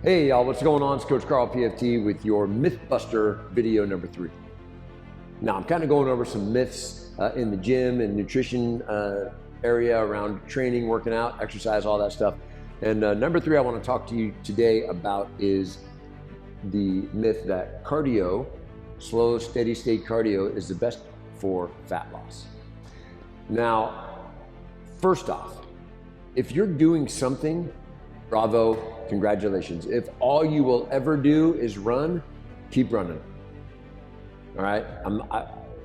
Hey y'all, what's going on? It's Coach Carl PFT with your Mythbuster video number 3. Now I'm kind of going over some myths in the gym and nutrition area around training, working out, exercise, all that stuff. And number 3 I want to talk to you today about is the myth that cardio, slow, steady state cardio is the best for fat loss. Now, first off, if you're doing something, bravo, congratulations. If all you will ever do is run, keep running. All right?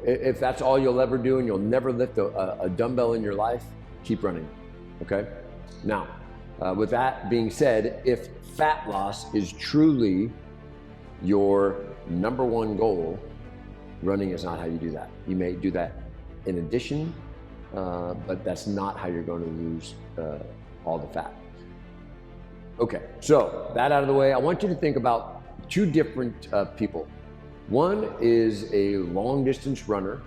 If that's all you'll ever do and you'll never lift a dumbbell in your life, keep running. Okay? Now, with that being said, if fat loss is truly your number one goal, running is not how you do that. You may do that in addition, but that's not how you're going to lose all the fat. Okay, so that out of the way, I want you to think about 2 different people. One is a long distance runner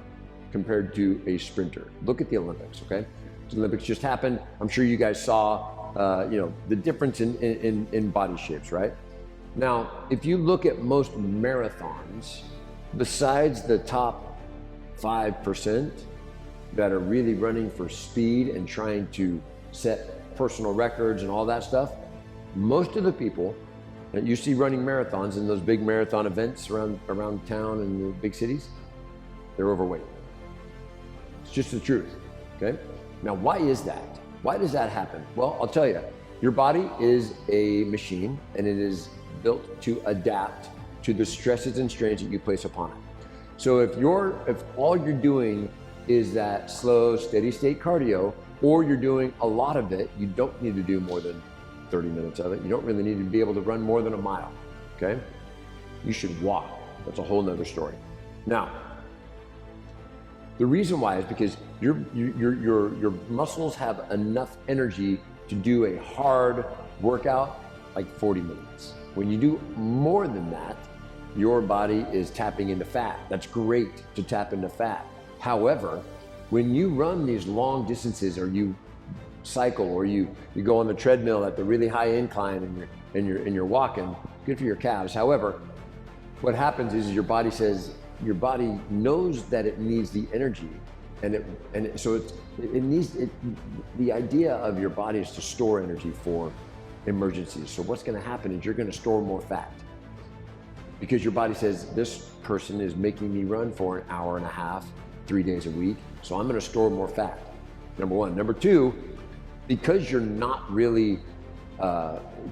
compared to a sprinter. Look at the Olympics, okay? The Olympics just happened. I'm sure you guys saw the difference in body shapes, right? Now, if you look at most marathons, besides the top 5% that are really running for speed and trying to set personal records and all that stuff, most of the people that you see running marathons in those big marathon events around town in the big cities, they're overweight. It's just the truth, okay? Now, why is that? Why does that happen? Well, I'll tell you, your body is a machine and it is built to adapt to the stresses and strains that you place upon it. So if all you're doing is that slow, steady state cardio, or you're doing a lot of it, you don't need to do more than 30 minutes of it. You don't really need to be able to run more than a mile, okay? You should walk. That's a whole nother story. Now, the reason why is because your muscles have enough energy to do a hard workout like 40 minutes. When you do more than that, your body is tapping into fat. That's great to tap into fat. However, when you run these long distances or you cycle or you go on the treadmill at the really high incline and you're walking, good for your calves. However, what happens is your body knows that it needs the energy, so the idea of your body is to store energy for emergencies. So what's going to happen is you're going to store more fat because your body says, this person is making me run for an hour and a half, 3 days a week, so I'm going to store more fat. Number 1. Number 2, because you're not really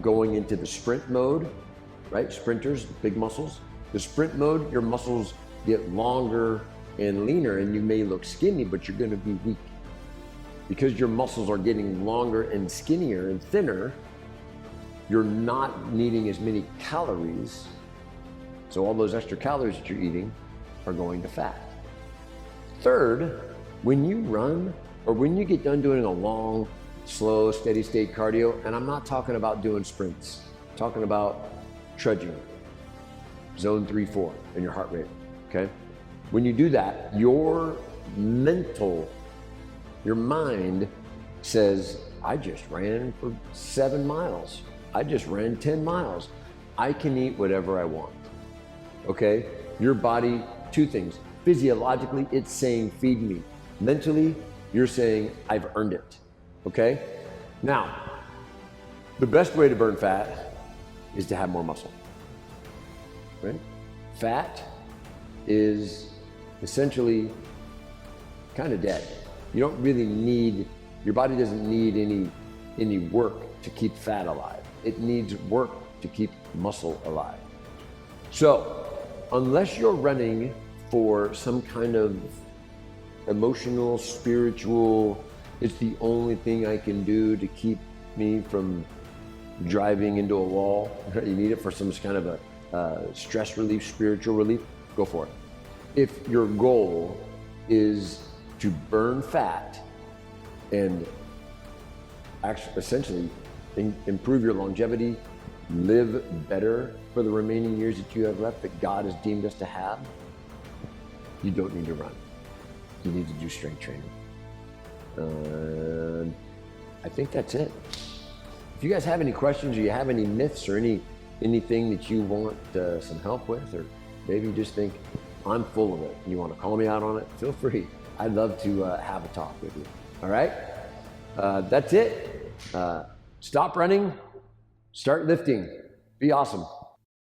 going into the sprint mode, right? Sprinters, big muscles. The sprint mode, your muscles get longer and leaner and you may look skinny, but you're gonna be weak. Because your muscles are getting longer and skinnier and thinner, you're not needing as many calories. So all those extra calories that you're eating are going to fat. Third, when you run or when you get done doing a long, slow, steady state cardio, and I'm not talking about doing sprints, I'm talking about trudging, zone 3-4 in your heart rate, okay? When you do that, your mind says, I just ran for 7 miles. I just ran 10 miles. I can eat whatever I want, okay? Your body, 2 things. Physiologically, it's saying, feed me. Mentally, you're saying, I've earned it. Okay? Now, the best way to burn fat is to have more muscle, right? Fat is essentially kind of dead. You don't really need, your body doesn't need any work to keep fat alive. It needs work to keep muscle alive. So, unless you're running for some kind of emotional, spiritual, it's the only thing I can do to keep me from driving into a wall. You need it for some kind of a stress relief, spiritual relief, go for it. If your goal is to burn fat and actually essentially improve your longevity, live better for the remaining years that you have left that God has deemed us to have, you don't need to run. You need to do strength training. I think that's it. If you guys have any questions or you have any myths or any anything that you want some help with, or maybe you just think I'm full of it, you want to call me out on it, feel free. I'd love to have a talk with you. All right? That's it. Stop running, start lifting. Be awesome.